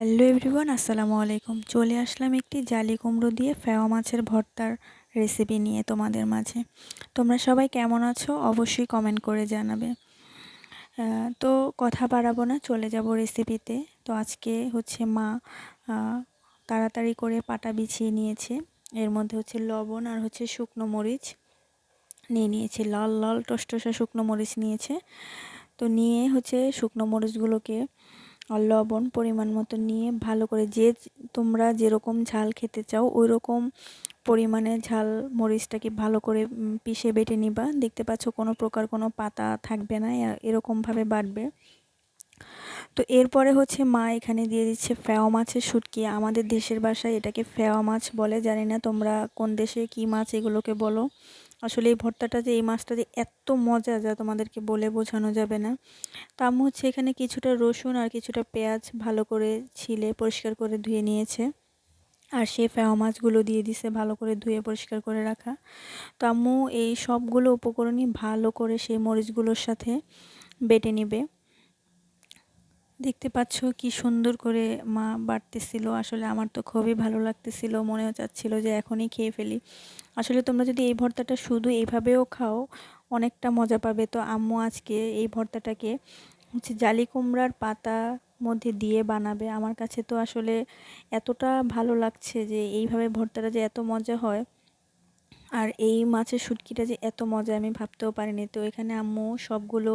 Hello everyone, আসসালামু আলাইকুম। চলে আসলাম একটি জালি কুমড়ো দিয়ে ফেওয়া মাছের ভর্তার রেসিপি নিয়ে তোমাদের মাঝে। তোমরা সবাই কেমন আছো অবশ্যই কমেন্ট করে জানাবে। তো কথা বাড়াবো না, চলে যাব রেসিপিতে। তো আজকে হচ্ছে মা তাড়াতাড়ি করে পাটা বিছিয়ে নিয়েছে। এর মধ্যে হচ্ছে লবণ আর হচ্ছে শুকনো মরিচ নিয়ে নিয়েছে, লাল লাল টসটসা শুকনো মরিচ নিয়েছে। তো নিয়ে হচ্ছে শুকনো মরিচগুলোকে আর লবণ পরিমাণ মতো নিয়ে ভালো করে তোমরা যেরকম ঝাল খেতে চাও ওই রকম পরিমাণে ঝাল মরিচটাকে ভালো করে পিষে বেটে নিবা। দেখতে পাচ্ছ কোনো প্রকার কোনো পাতা থাকবে না, এরকমভাবে বাটবে। তো এরপরে হচ্ছে মা এখানে দিয়ে দিচ্ছে ফেওয়া মাছের শুটকি। আমাদের দেশের ভাষায় এটাকে ফেওয়া মাছ বলে, জানি না তোমরা কোন দেশে কী মাছ এগুলোকে বলো। আসলে এই ভর্তাটা যে এই মাছটা যে এত মজা যা তোমাদেরকে বলে বোঝানো যাবে না। তো আম্মু হচ্ছে এখানে কিছুটা রসুন আর কিছুটা পেঁয়াজ ভালো করে ছিলে পরিষ্কার করে ধুয়ে নিয়েছে, আর সেই ফেওয়া মাছগুলো দিয়ে দিছে ভালো করে ধুয়ে পরিষ্কার করে রাখা। তো আম্মু এই সবগুলো উপকরণই ভালো করে সেই মরিচগুলোর সাথে বেটে নিবে। দেখতে পাচ্ছ কি সুন্দর করে মা বাটতেছিল। আসলে আমার তো খুবই ভালো লাগতেছিল, মনেও চাচ্ছিল যে এখনই খেয়ে ফেলি। আসলে তোমরা যদি এই ভর্তাটা শুধু এইভাবেও খাও অনেকটা মজা পাবে। তো আম্মু আজকে এই ভর্তাটাকে হচ্ছে জালি কুমড়ার পাতা মধ্যে দিয়ে বানাবে। আমার কাছে তো আসলে এতটা ভালো লাগছে যে এইভাবে ভর্তাটা যে এত মজা হয়, আর এই মাছের শুটকিটা যে এত মজা আমি ভাবতেও পারিনি। তো এখানে আম্মু সবগুলো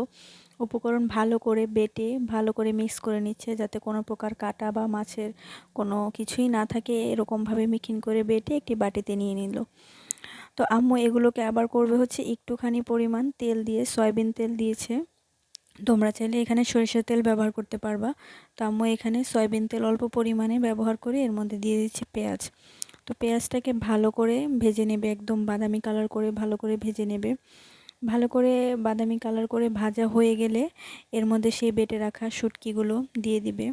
উপকরণ ভালো করে বেটে ভালো করে মিক্স করে নিচ্ছে, যাতে কোনো প্রকার কাটা বা মাছের কোনো কিছুই না থাকে। এরকমভাবে মিহিন করে বেটে একটি বাটিতে নিয়ে নিল। তো আম্মু এগুলোকে আবার করবে হচ্ছে একটুখানি পরিমাণ তেল দিয়ে, সয়াবিন তেল দিয়েছে। তোমরা চাইলে এখানে সরিষার তেল ব্যবহার করতে পারবা। তো আম্মু এখানে সয়াবিন তেল অল্প পরিমাণে ব্যবহার করে এর মধ্যে দিয়ে দিচ্ছে পেঁয়াজ। তো পেঁয়াজটাকে ভালো করে ভেজে নেবে, একদম বাদামি কালার করে ভালো করে ভেজে নেবে। ভালো করে বাদামি কালার করে ভাজা হয়ে গেলে এর মধ্যে সেই বেটে রাখা শুটকিগুলো দিয়ে দিবে।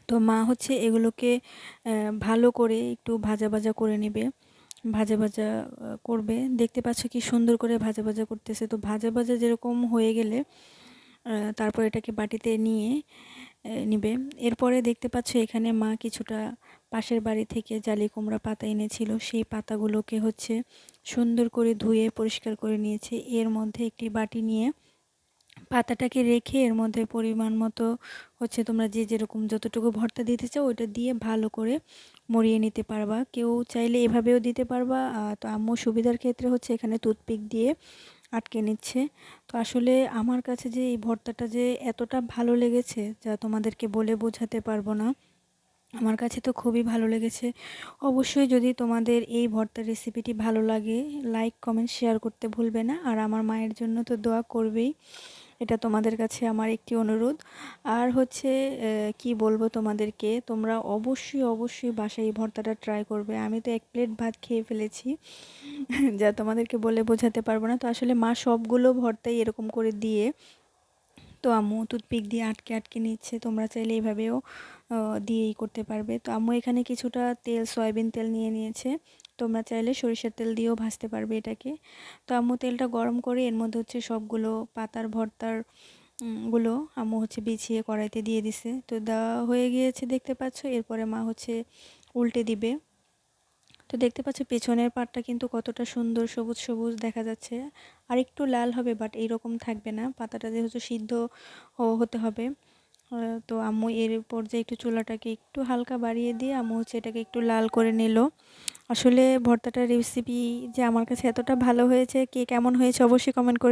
তো মা হচ্ছে এগুলোকে ভালো করে একটু ভাজা ভাজা করে নেবে, ভাজা ভাজা করবে। দেখতে পাচ্ছ কি সুন্দর করে ভাজা ভাজা করতেছে। তো ভাজা ভাজা যেরকম হয়ে গেলে তারপর এটাকে বাটিতে নিয়ে নিবে। এরপরে দেখতে পাচ্ছ এখানে মা কিছুটা পাশের বাড়ি থেকে জালি কুমড়া পাতা এনেছিল, সেই পাতাগুলোকে হচ্ছে সুন্দর করে ধুয়ে পরিষ্কার করে নিয়েছে। এর মধ্যে একটি বাটি নিয়ে পাতাটাকে রেখে এর মধ্যে পরিমাণ মতো হচ্ছে তোমরা যে যেরকম যতটুকু ভর্তা দিতে চাও ওইটা দিয়ে ভালো করে মরিয়ে নিতে পারবা। কেউ চাইলে এভাবেও দিতে পারবা। তো আম্মু সুবিধার ক্ষেত্রে হচ্ছে এখানে টুথপিক দিয়ে আটকে নিচ্ছে। তো আসলে আমার কাছে যে এই ভর্তাটা যে এতটা ভালো লেগেছে যা তোমাদেরকে বলে বোঝাতে পারবো না। আমার কাছে তো খুবই ভালো লেগেছে। অবশ্যই যদি তোমাদের এই ভর্তার রেসিপিটি ভালো লাগে লাইক কমেন্ট শেয়ার করতে ভুলবে না, আর আমার মায়ের জন্য তো দোয়া করবেই, এটা তোমাদের কাছে আমার একটি অনুরোধ। আর হচ্ছে কি বলবো তোমাদেরকে, তোমরা অবশ্যই অবশ্যই বাসায় এই ভর্তাটা ট্রাই করবে। আমি তো 1 প্লেট ভাত খেয়ে ফেলেছি যা তোমাদেরকে বলে বোঝাতে পারবো না। তো আসলে মা সবগুলো ভর্তাই এরকম করে দিয়ে, তো আম্মু টুথপিক দিয়ে আটকে আটকে নিচ্ছে। তোমরা চাইলে এইভাবেও দিয়েই করতে পারবে। তো আম্মু এখানে কিছুটা তেল সয়াবিন তেল নিয়ে নিয়েছে, তোমরা চাইলে সরিষার তেল দিয়েও ভাজতে পারবে এটাকে। তো আম্মু তেলটা গরম করে এর মধ্যে হচ্ছে সবগুলো পাতার ভর্তার গুলো আম্মু হচ্ছে বিছিয়ে কড়াইতে দিয়ে দিছে। তো দেওয়া হয়ে গিয়েছে দেখতে পাচ্ছ। এরপরে মা হচ্ছে উল্টে দিবে। তো দেখতে পাচ্ছ পেছনের পাটটা কিন্তু কতটা সুন্দর সবুজ সবুজ দেখা যাচ্ছে। আর একটু লাল হবে, বাট এইরকম থাকবে না, পাতাটা যেহেতু সিদ্ধ হতে হবে। তো আম্মু এর পর্যায়ে একটু চুলাটাকে একটু হালকা বাড়িয়ে দিয়ে আম্মু হচ্ছে এটাকে একটু লাল করে নিল। আসলে ভর্তাটার রেসিপি যে আমার কাছে এতটা ভালো হয়েছে, কে কেমন হয়েছে অবশ্যই কমেন্ট করে